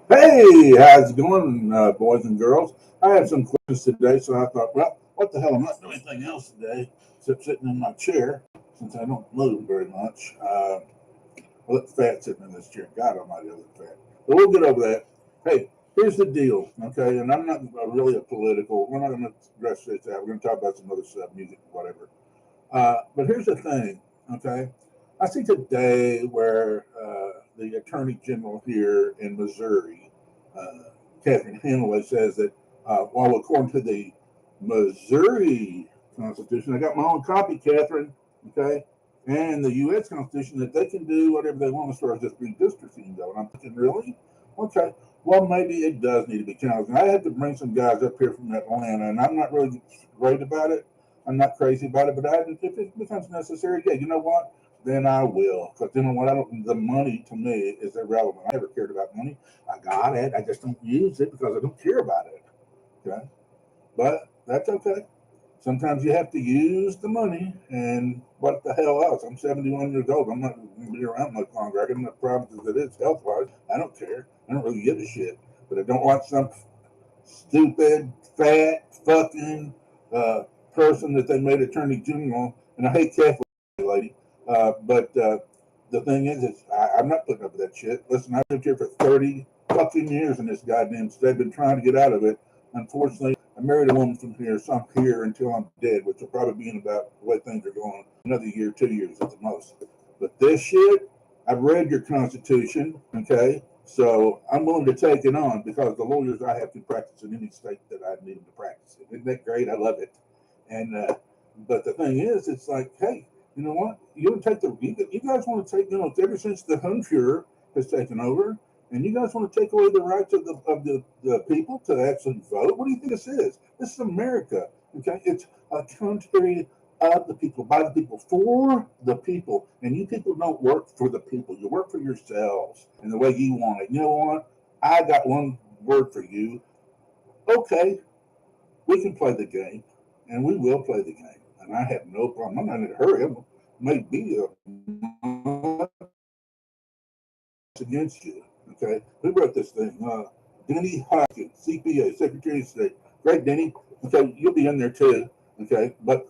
Hey, how's it going, boys and girls? I have some questions today, so I thought, well, what the hell? I'm not doing anything else today except sitting in my chair since I don't move very much. I look fat sitting in this chair. God Almighty, I look fat. But we'll get over that. Hey, here's the deal, okay? And I'm not really a political. We're not going to address this out. We're going to talk about some other stuff, music, whatever. But here's the thing, okay? I see today where the attorney general here in Missouri, Catherine Hanaway, says that, well, according to the Missouri Constitution, I got my own copy, Catherine, okay, and the U.S. Constitution, that they can do whatever they want as far as this redistricting go. And I'm thinking, really? Okay. Well, maybe it does need to be challenged. And I had to bring some guys up here from Atlanta, and I'm not really great about it. I'm not crazy about it, but if it becomes necessary, yeah, you know what? Then I will. Because you know what? I don't. The money to me is irrelevant. I never cared about money. I got it. I just don't use it because I don't care about it. Okay, but that's okay. Sometimes you have to use the money, and what the hell else? I'm 71 years old. I'm not going to be around much longer. I got enough problems as it is health wise. I don't care. I don't really give a shit. But I don't want some stupid, fat, fucking uh, person that they made attorney general. And I hate Catholic lady, but the thing is I'm not putting up with that shit. Listen, I've lived here for 30 fucking years in this goddamn state. I've been trying to get out of it. Unfortunately, I married a woman from here, so I'm here until I'm dead, which will probably be in about the way things are going another year, 2 years at the most. But this shit, I've read your Constitution, okay? So I'm willing to take it on because the lawyers I have to practice in any state that I need them to practice in. Isn't that great? I love it. And but the thing is, it's like, hey, you know what? You want to take you guys want to take, ever since the Hunfuhrer has taken over, and you guys want to take away the rights of the people to actually vote. What do you think this is? This is America. Okay, it's a country of the people, by the people, for the people. And you people don't work for the people. You work for yourselves and the way you want it. You know what? I got one word for you. Okay, we can play the game, and we will play the game. And I have no problem. I'm not in a hurry. I may be against you. Okay, who wrote this thing? Denny Hopkins, CPA, Secretary of State. Great, Denny. Okay, you'll be in there too. Okay, but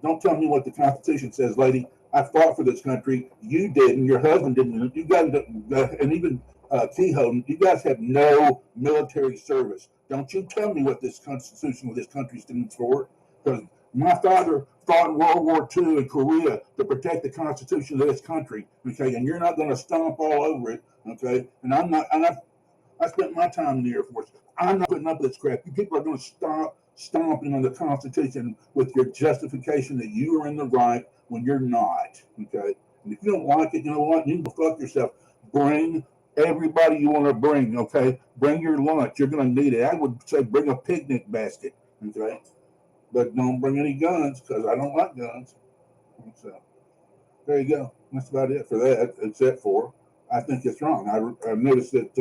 don't tell me what the Constitution says, lady. I fought for this country. You didn't. Your husband didn't. You guys, and even Kehoe, you guys have no military service. Don't you tell me what this Constitution, what this country stands for, because my father fought in World War II in Korea to protect the Constitution of this country. Okay, and you're not going to stomp all over it. Okay, and I'm not. And I spent my time in the Air Force. I'm not putting up with this crap. You people are going to stop stomping on the Constitution with your justification that you are in the right when you're not. Okay, and if you don't like it, you know what? You can go fuck yourself. Bring everybody you want to bring. Okay, bring your lunch. You're going to need it. I would say bring a picnic basket. Okay, but don't bring any guns because I don't like guns. So there you go. That's about it for that. Except for, I think it's wrong. I've noticed that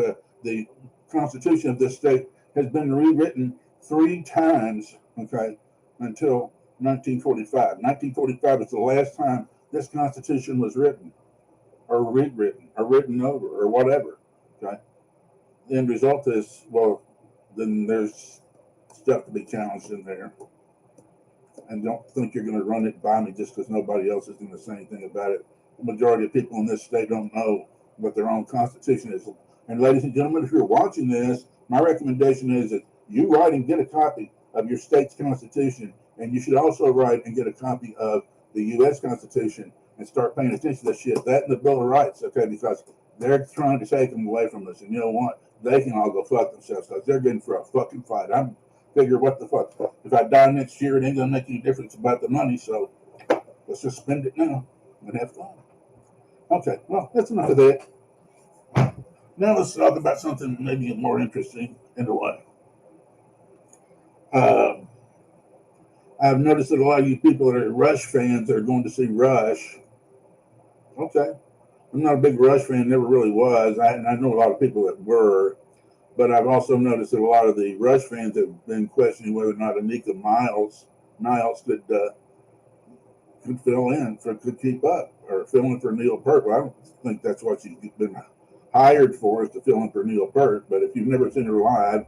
the Constitution of this state has been rewritten 3 times. Okay, until 1945. 1945 is the last time this Constitution was written, or rewritten, or written over, or whatever. Okay. The end result is, well, then there's stuff to be challenged in there, and don't think you're going to run it by me just because nobody else is going to say anything about it. The majority of people in this state don't know what their own constitution is. And ladies and gentlemen, if you're watching this, my recommendation is that you write and get a copy of your state's constitution, and you should also write and get a copy of the U.S. Constitution and start paying attention to this shit. That and the Bill of Rights, okay, because they're trying to take them away from us. And you know what? They can all go fuck themselves because they're getting for a fucking fight. I'm figure what the fuck. If I die next year, it ain't gonna make any difference about the money. So let's just spend it now and have fun. Okay, well that's enough of that. Now let's talk about something maybe more interesting in a way. Uh, I've noticed that a lot of you people that are Rush fans that are going to see Rush. Okay, I'm not a big Rush fan, never really was. I know a lot of people that were, but I've also noticed that a lot of the Rush fans have been questioning whether or not Anika Niles could fill in could keep up or fill in for Neil Peart. I don't think that's what she's been hired for is to fill in for Neil Peart. But if you've never seen her live,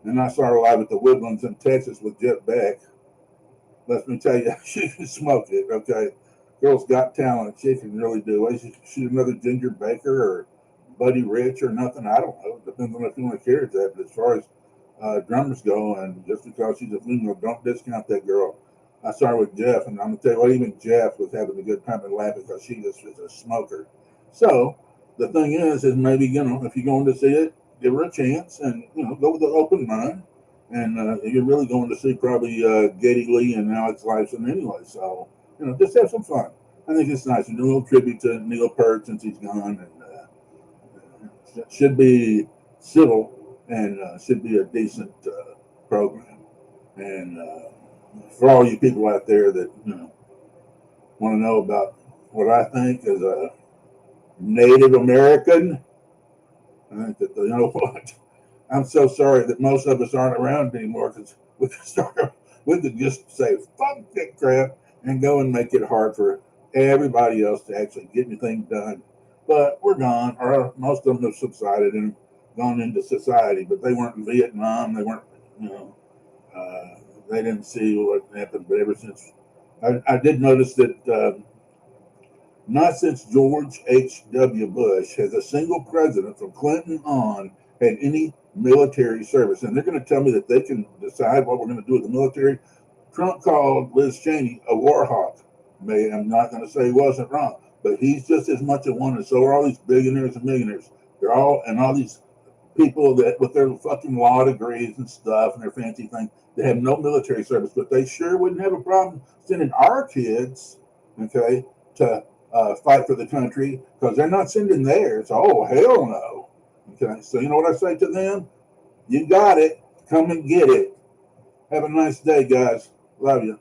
and I saw her live at the Woodlands in Texas with Jeff Beck, let me tell you, she can smoke it. Okay, girl's got talent. She can really do it. She's another Ginger Baker or Buddy Rich or nothing. I don't know. It depends on if you want to carry that. But as far as drummers go, and just because she's a female, don't discount that girl. I saw her with Jeff, and I'm gonna tell you what, even Jeff was having a good time and laughing because she just is a smoker. So the thing is maybe if you're going to see it, give her a chance, and go with an open mind. And you're really going to see probably Geddy Lee and Alex Lifeson anyway. So just have some fun. I think it's nice. A little tribute to Neil Peart since he's gone, and should be civil and should be a decent program. And for all you people out there that want to know about what I think as a Native American, I think that what. I'm so sorry that most of us aren't around anymore because we could just say fuck that crap and go and make it hard for everybody else to actually get anything done. But we're gone, or most of them have subsided and gone into society. But they weren't in Vietnam. They weren't, they didn't see what happened. But ever since, I did notice that not since George H.W. Bush has a single president from Clinton on had any military service. And they're going to tell me that they can decide what we're going to do with the military. Trump called Liz Cheney a war hawk. I'm not going to say he wasn't wrong, but he's just as much a one, and so are all these billionaires and millionaires. They're all these people that with their fucking law degrees and stuff and their fancy thing, they have no military service, but they sure wouldn't have a problem sending our kids, okay, to fight for the country because they're not sending theirs. Oh, hell no. Okay, so you know what I say to them? You got it. Come and get it. Have a nice day, guys. Love you.